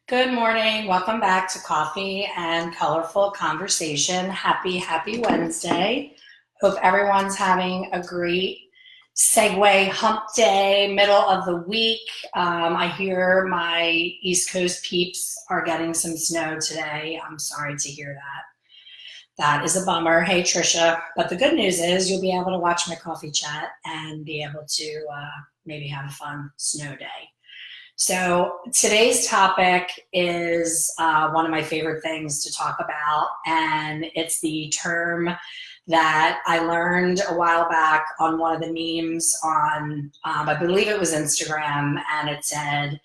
Good morning. Welcome back to Coffee and Colorful Conversation. Happy Wednesday. Hope everyone's having a great segue hump day, middle of the week. I hear my East Coast peeps are getting some snow today. I'm sorry to hear that. That is a bummer. Hey, Trisha. But the good news is you'll be able to watch my coffee chat and be able to maybe have a fun snow day. So today's topic is one of my favorite things to talk about, and it's the term that I learned a while back on one of the memes on, I believe it was Instagram, and it said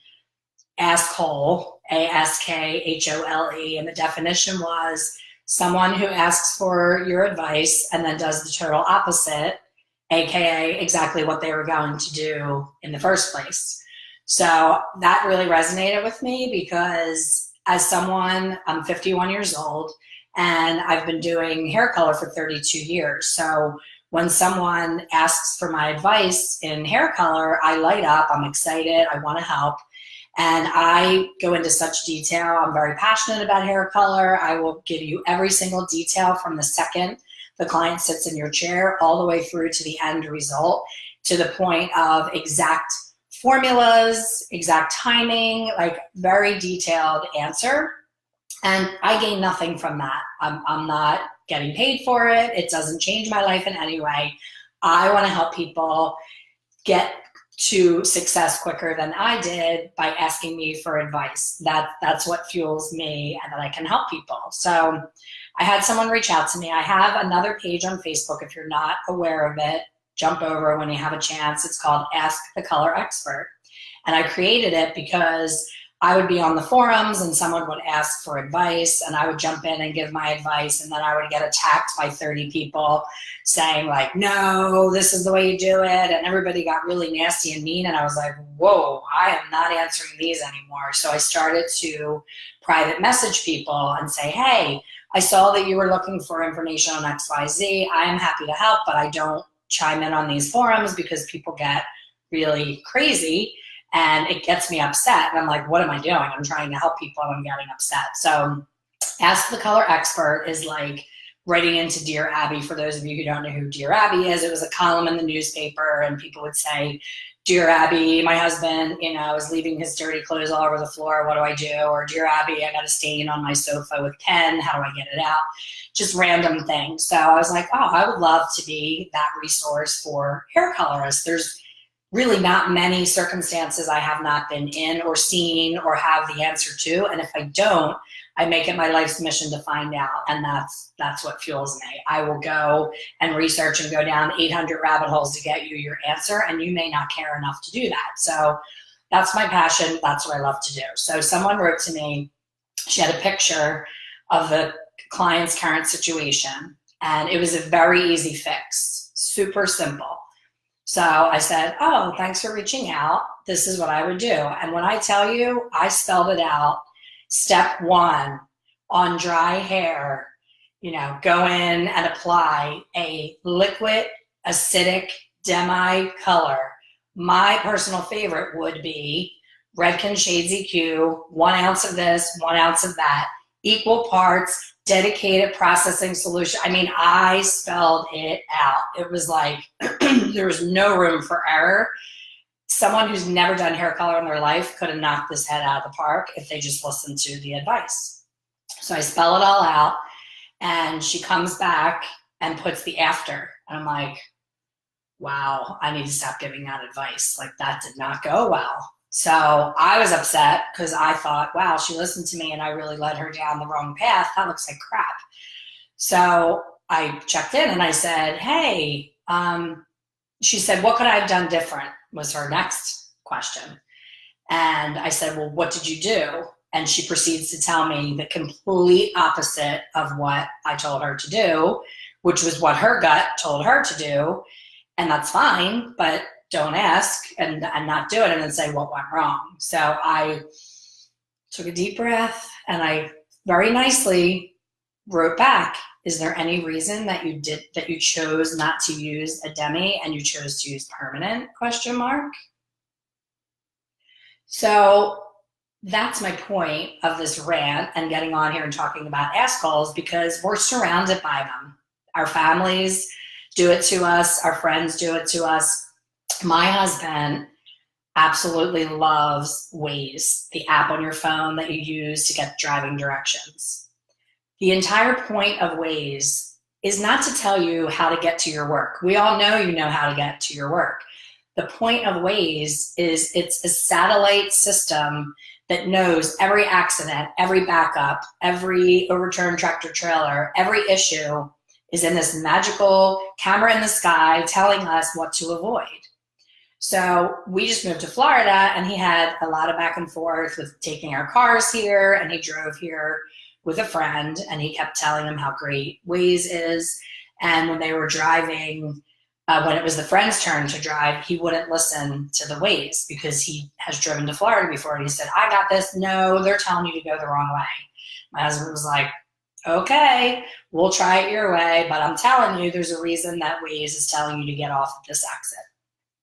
ASKHOLE, ASKHOLE, and the definition was someone who asks for your advice and then does the total opposite, aka exactly what they were going to do in the first place. So that really resonated with me because as someone, I'm 51 years old and I've been doing hair color for 32 years. So when someone asks for my advice in hair color, I light up, I'm excited, I want to help. And I go into such detail. I'm very passionate about hair color. I will give you every single detail from the second the client sits in your chair all the way through to the end result, to the point of exact formulas, exact timing, like very detailed answer. And I gain nothing from that. I'm not getting paid for it. It doesn't change my life in any way. I want to help people get to success quicker than I did by asking me for advice. That's what fuels me, and that I can help people. So I had someone reach out to me. I have another page on Facebook. If you're not aware of it, jump over when you have a chance. It's called Ask the Color Expert. And I created it because I would be on the forums and someone would ask for advice and I would jump in and give my advice, and then I would get attacked by 30 people saying like, no, this is the way you do it. And everybody got really nasty and mean. And I was like, whoa, I am not answering these anymore. So I started to private message people and say, hey, I saw that you were looking for information on XYZ. I am happy to help, but I don't chime in on these forums because people get really crazy and it gets me upset. And I'm like, what am I doing? I'm trying to help people and I'm getting upset. So Ask the Color Expert is like writing into Dear Abby. For those of you who don't know who Dear Abby is, it was a column in the newspaper and people would say, Dear Abby, my husband, is leaving his dirty clothes all over the floor. What do I do? Or Dear Abby, I got a stain on my sofa with pen. How do I get it out? Just random things. So I was like, oh, I would love to be that resource for hair colorists. There's really not many circumstances I have not been in or seen or have the answer to. And if I don't, I make it my life's mission to find out. And that's what fuels me. I will go and research and go down 800 rabbit holes to get you your answer. And you may not care enough to do that. So that's my passion. That's what I love to do. So someone wrote to me, she had a picture of the client's current situation. And it was a very easy fix, super simple. So I said, oh, thanks for reaching out. This is what I would do. And when I tell you, I spelled it out. Step one, on dry hair, go in and apply a liquid acidic demi color. My personal favorite would be Redken Shades EQ, 1 ounce of this, 1 ounce of that, equal parts, dedicated processing solution. I mean, I spelled it out. It was like, there was no room for error. Someone who's never done hair color in their life could have knocked this head out of the park if they just listened to the advice. So I spell it all out, and she comes back and puts the after. And I'm like, wow, I need to stop giving that advice. Like, that did not go well. So I was upset because I thought, wow, she listened to me and I really led her down the wrong path. That looks like crap. So I checked in and I said, hey, she said, what could I have done different? Was her next question. And I said, well, what did you do? And she proceeds to tell me the complete opposite of what I told her to do, which was what her gut told her to do. And that's fine, but don't ask and not do it and then say what went wrong. So I took a deep breath and I very nicely wrote back, is there any reason that you chose not to use a demi and you chose to use permanent ? So that's my point of this rant and getting on here and talking about ASKHOLEs, because we're surrounded by them. Our families do it to us. Our friends do it to us. My husband absolutely loves Waze, the app on your phone that you use to get driving directions. The entire point of Waze is not to tell you how to get to your work. We all know you know how to get to your work. The point of Waze is it's a satellite system that knows every accident, every backup, every overturned tractor trailer, every issue is in this magical camera in the sky telling us what to avoid. So we just moved to Florida, and he had a lot of back and forth with taking our cars here, and he drove here with a friend, and he kept telling him how great Waze is. And when they were driving, when it was the friend's turn to drive, he wouldn't listen to the Waze because he has driven to Florida before, and he said, I got this. No, they're telling you to go the wrong way. My husband was like, okay, we'll try it your way, but I'm telling you, there's a reason that Waze is telling you to get off at this exit.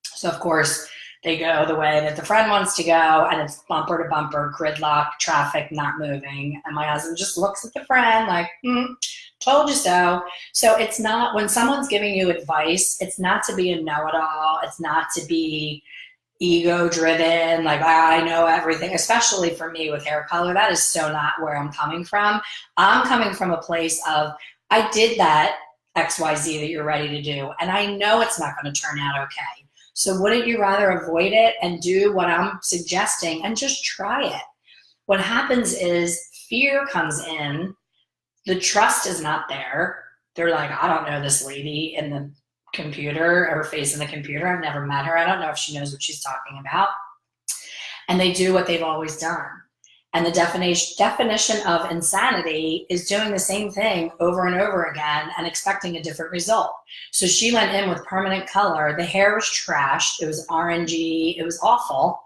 So of course they go the way that the friend wants to go, and it's bumper to bumper, gridlock, traffic not moving. And my husband just looks at the friend like, told you so. So it's not, when someone's giving you advice, it's not to be a know-it-all. It's not to be ego driven, like I know everything, especially for me with hair color. That is so not where I'm coming from. I'm coming from a place of, I did that XYZ that you're ready to do, and I know it's not going to turn out okay. So wouldn't you rather avoid it and do what I'm suggesting and just try it? What happens is fear comes in, the trust is not there. They're like, I don't know this lady in the computer, her face in the computer. I've never met her. I don't know if she knows what she's talking about. And they do what they've always done. And the definition of insanity is doing the same thing over and over again and expecting a different result. So she went in with permanent color. The hair was trashed. It was orangey. It was awful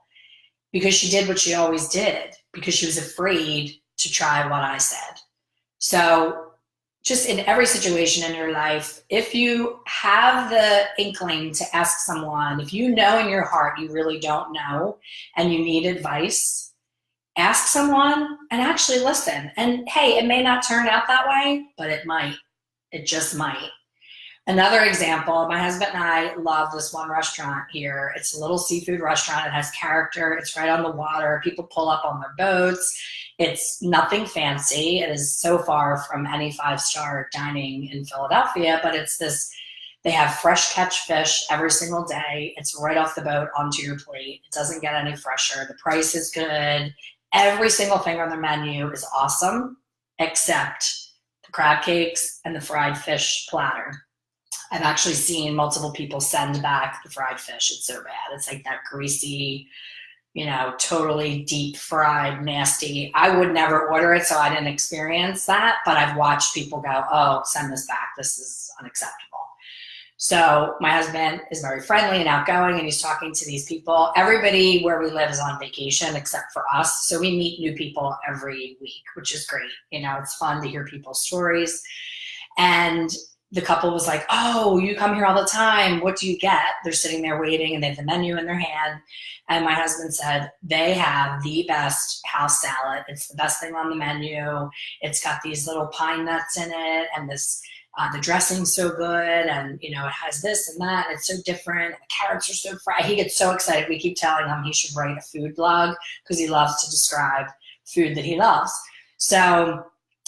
because she did what she always did, because she was afraid to try what I said. So just in every situation in your life, if you have the inkling to ask someone, if you know in your heart you really don't know and you need advice, ask someone and actually listen. And hey, it may not turn out that way, but it might. It just might. Another example, my husband and I love this one restaurant here. It's a little seafood restaurant. It has character. It's right on the water. People pull up on their boats. It's nothing fancy. It is so far from any five-star dining in Philadelphia, but it's this, they have fresh catch fish every single day. It's right off the boat onto your plate. It doesn't get any fresher. The price is good. Every single thing on the menu is awesome, except the crab cakes and the fried fish platter. I've actually seen multiple people send back the fried fish. It's so bad. It's like that greasy, you know, totally deep fried, nasty. I would never order it, so I didn't experience that, but I've watched people go, oh, send this back. This is unacceptable. So my husband is very friendly and outgoing, and he's talking to these people. Everybody where we live is on vacation except for us. So we meet new people every week, which is great. You know, it's fun to hear people's stories. And the couple was like, oh, you come here all the time. What do you get? They're sitting there waiting, and they have the menu in their hand. And my husband said, they have the best house salad. It's the best thing on the menu. It's got these little pine nuts in it, and this, the dressing's so good, and you know, it has this and that, and it's so different. The carrots are so fried. He gets so excited. We keep telling him he should write a food blog because he loves to describe food that he loves. So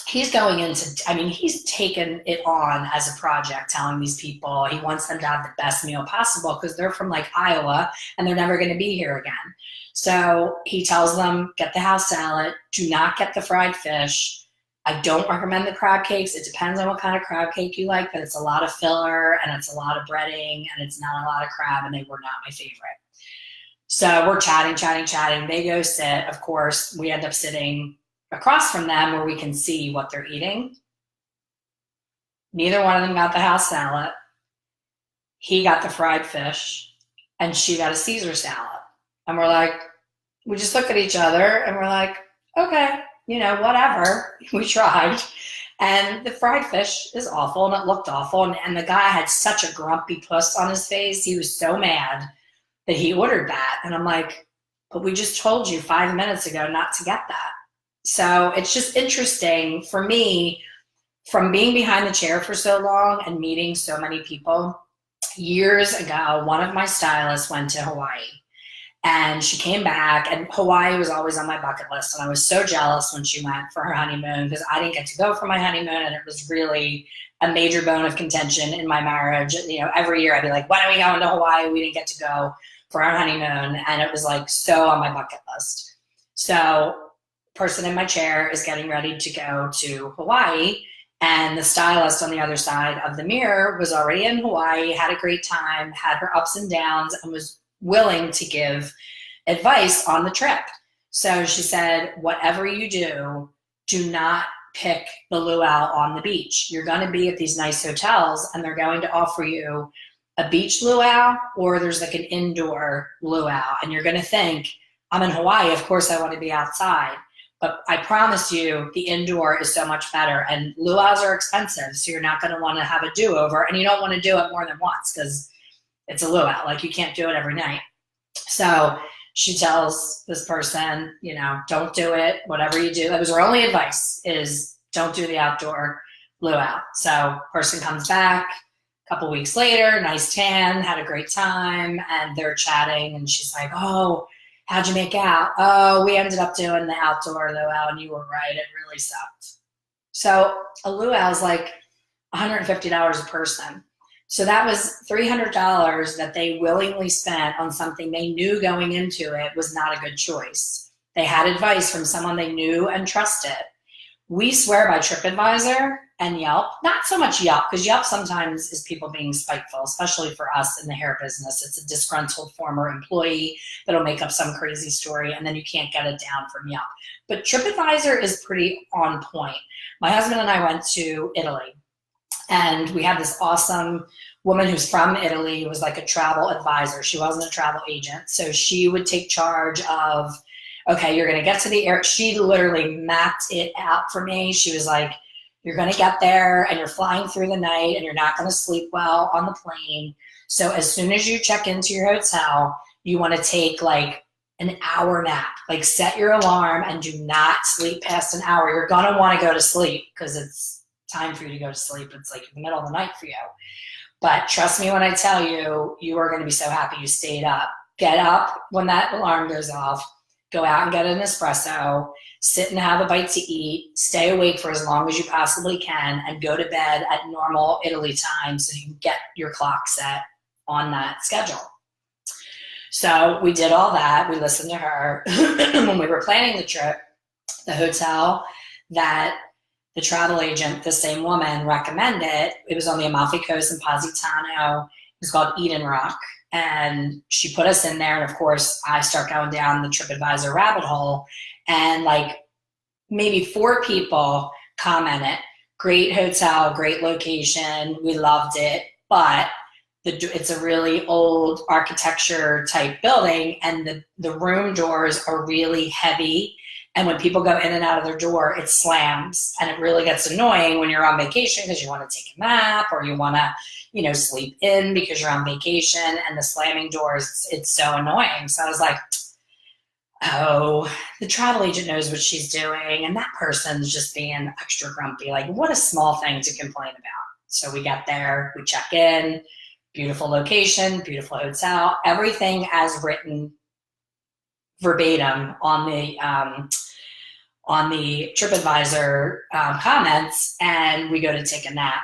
he's going into, I mean, he's taken it on as a project, telling these people he wants them to have the best meal possible because they're from like Iowa and they're never going to be here again. So he tells them, get the house salad, do not get the fried fish. I don't recommend the crab cakes. It depends on what kind of crab cake you like, but it's a lot of filler and it's a lot of breading and it's not a lot of crab, and they were not my favorite. So we're chatting. They go sit. Of course, we end up sitting across from them where we can see what they're eating. Neither one of them got the house salad. He got the fried fish and she got a Caesar salad. And we're like, we just look at each other and we're like, okay, you know, whatever. We tried. And the fried fish is awful, and it looked awful. And the guy had such a grumpy puss on his face. He was so mad that he ordered that. And I'm like, but we just told you 5 minutes ago not to get that. So it's just interesting for me, from being behind the chair for so long and meeting so many people. Years ago, one of my stylists went to Hawaii, and she came back, and Hawaii was always on my bucket list. And I was so jealous when she went for her honeymoon, because I didn't get to go for my honeymoon, and it was really a major bone of contention in my marriage. You know, every year I'd be like, when are we going to Hawaii? We didn't get to go for our honeymoon. And it was like so on my bucket list. So person in my chair is getting ready to go to Hawaii, and the stylist on the other side of the mirror was already in Hawaii, had a great time, had her ups and downs, and was willing to give advice on the trip. So she said, whatever you do not pick the luau on the beach. You're going to be at these nice hotels, and they're going to offer you a beach luau, or there's like an indoor luau, and you're going to think, I'm in Hawaii, of course I want to be outside. But I promise you, the indoor is so much better, and luau's are expensive, so you're not going to want to have a do-over, and you don't want to do it more than once because it's a luau. Like, you can't do it every night. So she tells this person, you know, don't do it. Whatever you do, that was her only advice, is don't do the outdoor luau. So person comes back a couple weeks later, nice tan, had a great time, and they're chatting, and she's like, oh, how'd you make out? Oh, we ended up doing the outdoor luau, and you were right, it really sucked. So a luau is like $150 a person. So that was $300 that they willingly spent on something they knew going into it was not a good choice. They had advice from someone they knew and trusted. We swear by TripAdvisor and Yelp. Not so much Yelp, because Yelp sometimes is people being spiteful, especially for us in the hair business. It's a disgruntled former employee that'll make up some crazy story, and then you can't get it down from Yelp. But TripAdvisor is pretty on point. My husband and I went to Italy, and we had this awesome woman who's from Italy, who was like a travel advisor. She wasn't a travel agent. So she would take charge of, okay, you're going to get to the air. She literally mapped it out for me. She was like, you're going to get there, and you're flying through the night, and you're not going to sleep well on the plane. So as soon as you check into your hotel, you want to take like an hour nap. Like, set your alarm and do not sleep past an hour. You're going to want to go to sleep because it's time for you to go to sleep. It's like the middle of the night for you. But trust me when I tell you, you are going to be so happy you stayed up. Get up when that alarm goes off. Go out and get an espresso, sit and have a bite to eat, stay awake for as long as you possibly can, and go to bed at normal Italy time so you can get your clock set on that schedule. So we did all that. We listened to her. When we were planning the trip, the hotel that the travel agent, the same woman, recommended, it was on the Amalfi Coast in Positano. It was called Eden Rock. And she put us in there, and of course I start going down the TripAdvisor rabbit hole, and like maybe 4 people commented, great hotel, great location, we loved it, but it's a really old architecture type building, and the room doors are really heavy, and when people go in and out of their door, it slams, and it really gets annoying when you're on vacation because you want to take a nap, or you want to, you know, sleep in because you're on vacation, and the slamming doors, it's so annoying. So I was like, oh, the travel agent knows what she's doing, and that person's just being extra grumpy. Like, what a small thing to complain about. So we get there, we check in, beautiful location, beautiful hotel, everything as written verbatim on the TripAdvisor comments, and we go to take a nap,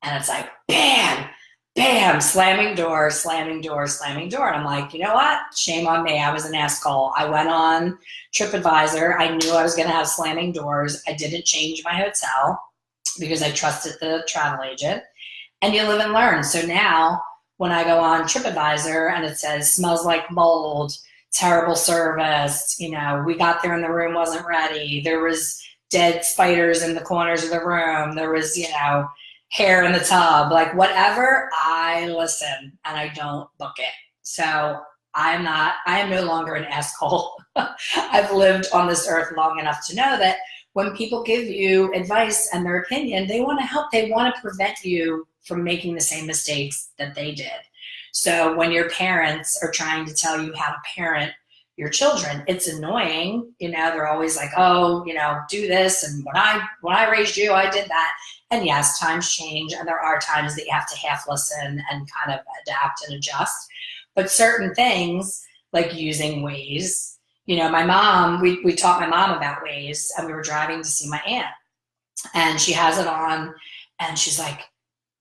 and it's like, bam, bam, slamming door, slamming door, slamming door. And I'm like, you know what? Shame on me. I was an asshole. I went on TripAdvisor. I knew I was going to have slamming doors. I didn't change my hotel because I trusted the travel agent. And you live and learn. So now when I go on TripAdvisor and it says, smells like mold, terrible service, you know, we got there and the room wasn't ready, there was dead spiders in the corners of the room, there was, you know, hair in the tub, like whatever, I listen and I don't book it. So I am no longer an asshole. I've lived on this earth long enough to know that when people give you advice and their opinion, they want to help. They want to prevent you from making the same mistakes that they did. So when your parents are trying to tell you how to parent your children. It's annoying, you know, they're always like, oh, you know, do this. And when I raised you, I did that. And yes, times change, and there are times that you have to half listen and kind of adapt and adjust. But certain things, like using Waze, you know, my mom, we taught my mom about Waze, and we were driving to see my aunt, and she has it on, and she's like,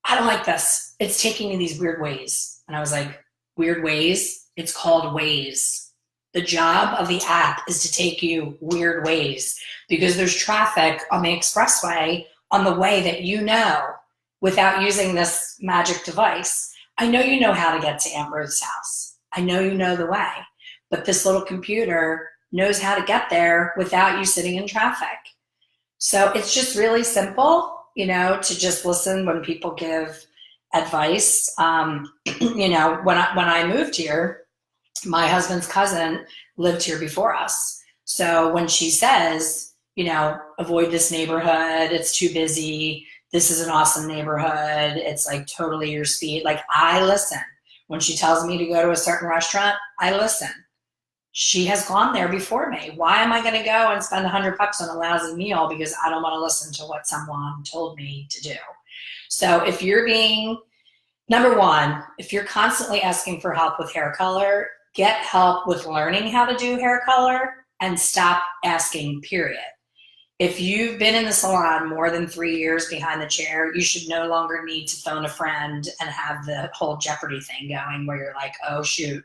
I don't like this. It's taking me these weird ways. And I was like, weird ways? It's called Waze. The job of the app is to take you weird ways, because there's traffic on the expressway on the way that you know without using this magic device. I know you know how to get to Aunt Ruth's house. I know you know the way, but this little computer knows how to get there without you sitting in traffic. So it's just really simple, you know, to just listen when people give advice. You know, when I moved here, my husband's cousin lived here before us. So when she says, you know, avoid this neighborhood, it's too busy, this is an awesome neighborhood, it's like totally your speed, like I listen. When she tells me to go to a certain restaurant, I listen. She has gone there before me. Why am I going to go and spend $100 on a lousy meal because I don't want to listen to what someone told me to do? So if you're being, number one, if you're constantly asking for help with hair color, get help with learning how to do hair color and stop asking, period. If you've been in the salon more than 3 years behind the chair, you should no longer need to phone a friend and have the whole Jeopardy thing going where you're like, oh shoot,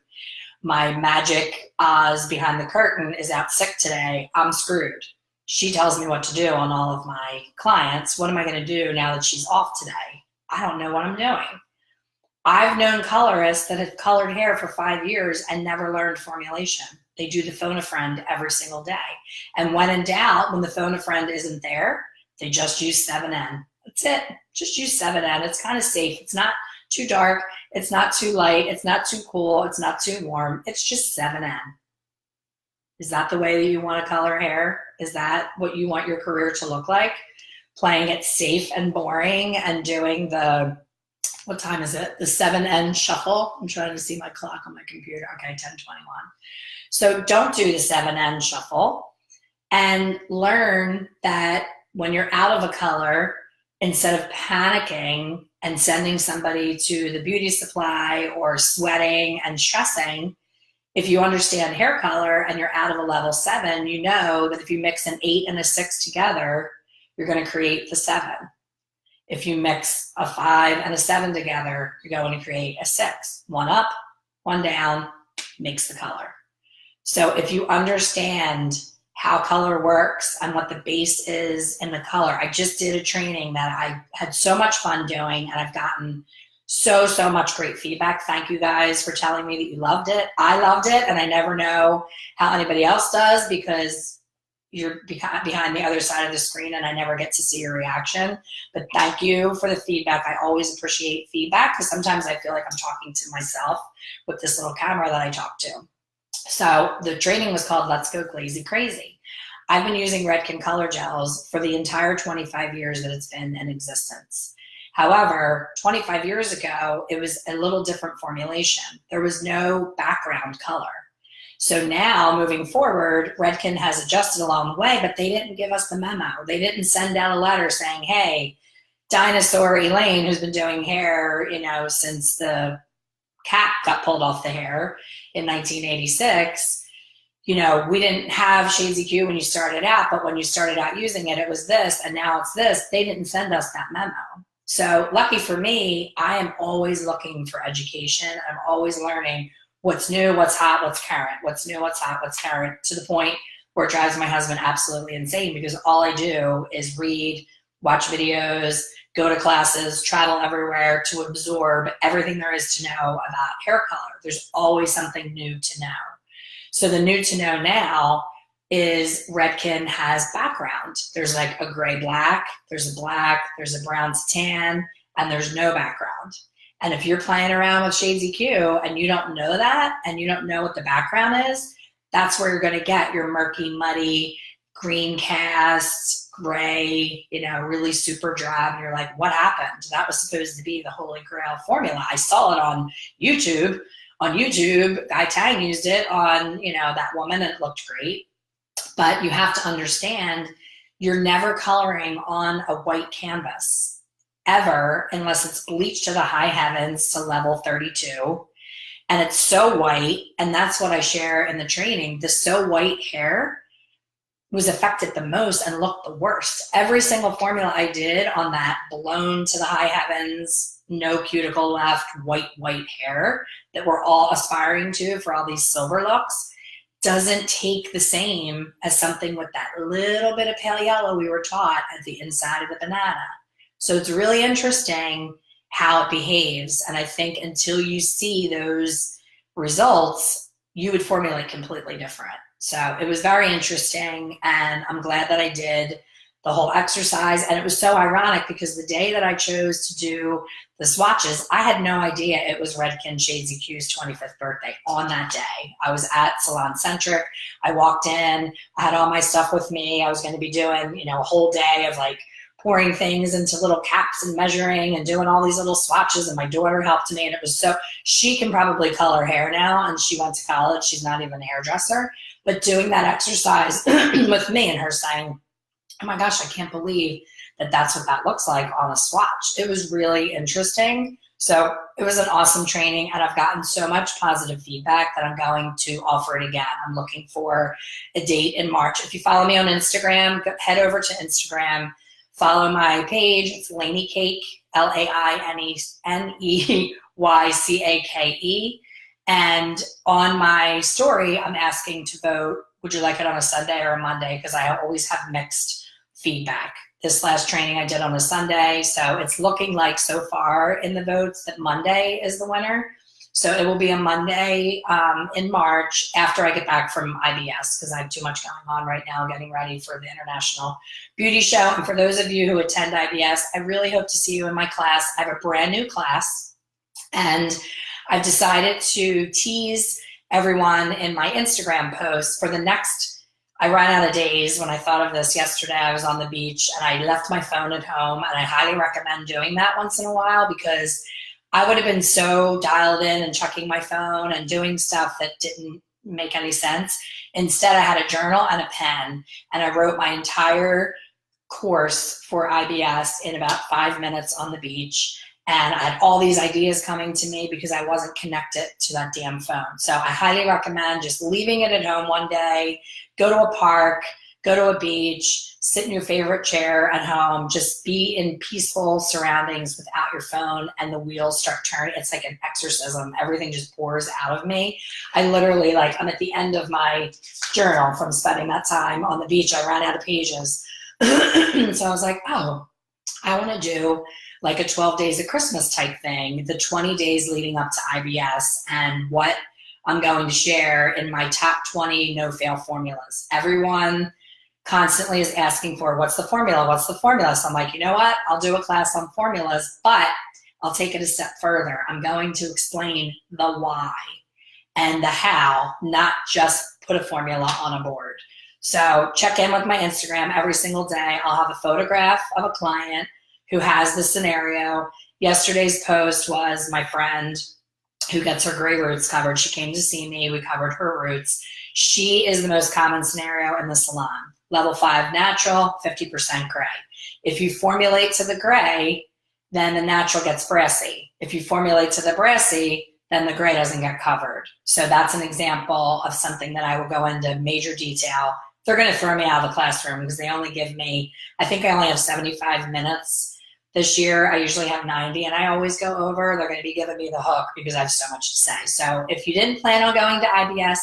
my magic Oz behind the curtain is out sick today, I'm screwed. She tells me what to do on all of my clients. What am I going to do now that she's off today? I don't know what I'm doing. I've known colorists that have colored hair for 5 years and never learned formulation. They do the phone a friend every single day. And when in doubt, when the phone a friend isn't there, they just use 7N. That's it. Just use 7N. It's kind of safe. It's not too dark. It's not too light. It's not too cool. It's not too warm. It's just 7N. Is that the way that you want to color hair? Is that what you want your career to look like? Playing it safe and boring and doing the, what time is it? The 7N shuffle. I'm trying to see my clock on my computer. Okay, 10:21. So don't do the 7N shuffle, and learn that when you're out of a color, instead of panicking and sending somebody to the beauty supply or sweating and stressing, if you understand hair color and you're out of a level 7, you know that if you mix an 8 and a 6 together, you're going to create the 7. If you mix a 5 and a 7 together, you're going to create a 6. One up, one down, makes the color. So if you understand how color works and what the base is in the color, I just did a training that I had so much fun doing, and I've gotten so much great feedback. Thank you guys for telling me that you loved it. I loved it, and I never know how anybody else does because you're behind the other side of the screen and I never get to see your reaction. But thank you for the feedback. I always appreciate feedback because sometimes I feel like I'm talking to myself with this little camera that I talk to. So the training was called Let's Go Glazy Crazy. I've been using Redken color gels for the entire 25 years that it's been in existence. However, 25 years ago, it was a little different formulation. There was no background color. So now, moving forward, Redken has adjusted along the way, but they didn't give us the memo. They didn't send out a letter saying, hey, Dinosaur Elaine, who's been doing hair, you know, since the cap got pulled off the hair in 1986, you know, we didn't have Shades EQ when you started out, but when you started out using it, it was this, and now it's this. They didn't send us that memo. So lucky for me, I am always looking for education. I'm always learning what's new, what's hot, what's current, what's new, what's hot, what's current, to the point where it drives my husband absolutely insane because all I do is read, watch videos, go to classes, travel everywhere to absorb everything there is to know about hair color. There's always something new to know. So the new to know now is Redken has background. There's like a gray black, there's a brown to tan, and there's no background. And if you're playing around with Shades EQ and you don't know that, and you don't know what the background is, that's where you're gonna get your murky, muddy, green cast, gray, you know, really super drab, and you're like, what happened? That was supposed to be the holy grail formula. I saw it on YouTube on YouTube. Guy Tang used it on, that woman, and it looked great. But you have to understand, you're never coloring on a white canvas ever unless it's bleached to the high heavens to level 32. And it's so white, and that's what I share in the training. The so white hair was affected the most and looked the worst. Every single formula I did on that blown to the high heavens, no cuticle left, white hair that we're all aspiring to for all these silver looks doesn't take the same as something with that little bit of pale yellow we were taught at the inside of the banana. So it's really interesting how it behaves. And I think until you see those results, you would formulate completely different. So it was very interesting, and I'm glad that I did the whole exercise. And it was so ironic because the day that I chose to do the swatches, I had no idea it was Redken Shades EQ's 25th birthday on that day. I was at Salon Centric. I walked in, I had all my stuff with me. I was going to be doing, a whole day of like pouring things into little caps and measuring and doing all these little swatches. And my daughter helped me. And it was she can probably color hair now, and she went to college. She's not even a hairdresser. But doing that exercise with me and her saying, oh my gosh, I can't believe that that's what that looks like on a swatch. It was really interesting. So it was an awesome training, and I've gotten so much positive feedback that I'm going to offer it again. I'm looking for a date in March. If you follow me on Instagram, head over to Instagram, follow my page. It's Lainey Cake, LAINEYCAKE. And on my story, I'm asking to vote, would you like it on a Sunday or a Monday? Because I always have mixed feedback. This last training I did on a Sunday, so it's looking like so far in the votes that Monday is the winner. So it will be a Monday in March after I get back from IBS, because I have too much going on right now getting ready for the International Beauty Show. And for those of you who attend IBS, I really hope to see you in my class. I have a brand new class, and I've decided to tease everyone in my Instagram posts for the next, I ran out of days. When I thought of this yesterday, I was on the beach and I left my phone at home, and I highly recommend doing that once in a while, because I would have been so dialed in and checking my phone and doing stuff that didn't make any sense. Instead, I had a journal and a pen, and I wrote my entire course for IBS in about 5 minutes on the beach. And I had all these ideas coming to me because I wasn't connected to that damn phone. So I highly recommend just leaving it at home one day, go to a park, go to a beach, sit in your favorite chair at home, just be in peaceful surroundings without your phone, and the wheels start turning. It's like an exorcism. Everything just pours out of me. I literally, I'm at the end of my journal from spending that time on the beach. I ran out of pages. So I was like, oh, I want to do like a 12 days of Christmas type thing, the 20 days leading up to IBS, and what I'm going to share in my top 20 no-fail formulas. Everyone constantly is asking for, what's the formula? What's the formula? So I'm like, you know what? I'll do a class on formulas, but I'll take it a step further. I'm going to explain the why and the how, not just put a formula on a board. So check in with my Instagram every single day. I'll have a photograph of a client who has the scenario. Yesterday's post was my friend who gets her gray roots covered. She came to see me. We covered her roots. She is the most common scenario in the salon. Level 5 natural, 50% gray. If you formulate to the gray, then the natural gets brassy. If you formulate to the brassy, then the gray doesn't get covered. So that's an example of something that I will go into major detail. They're going to throw me out of the classroom because they only give me, I think I only have 75 minutes. This year, I usually have 90, and I always go over. They're going to be giving me the hook because I have so much to say. So if you didn't plan on going to IBS,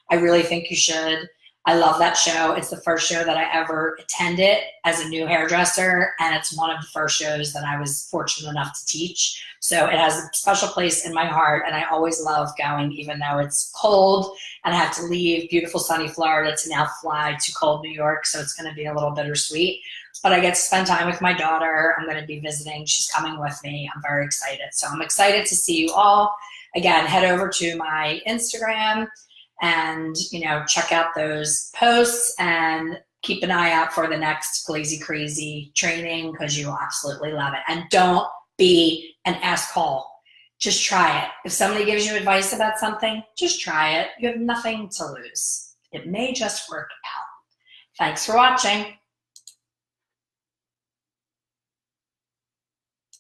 I really think you should. I love that show. It's the first show that I ever attended as a new hairdresser, and it's one of the first shows that I was fortunate enough to teach. So it has a special place in my heart, and I always love going, even though it's cold, and I have to leave beautiful sunny Florida to now fly to cold New York, so it's going to be a little bittersweet. But I get to spend time with my daughter. I'm going to be visiting. She's coming with me. I'm very excited. So I'm excited to see you all. Again, head over to my Instagram and, check out those posts and keep an eye out for the next Glazy Crazy training because you will absolutely love it. And don't be an ASKHOLE. Just try it. If somebody gives you advice about something, just try it. You have nothing to lose. It may just work out. Thanks for watching.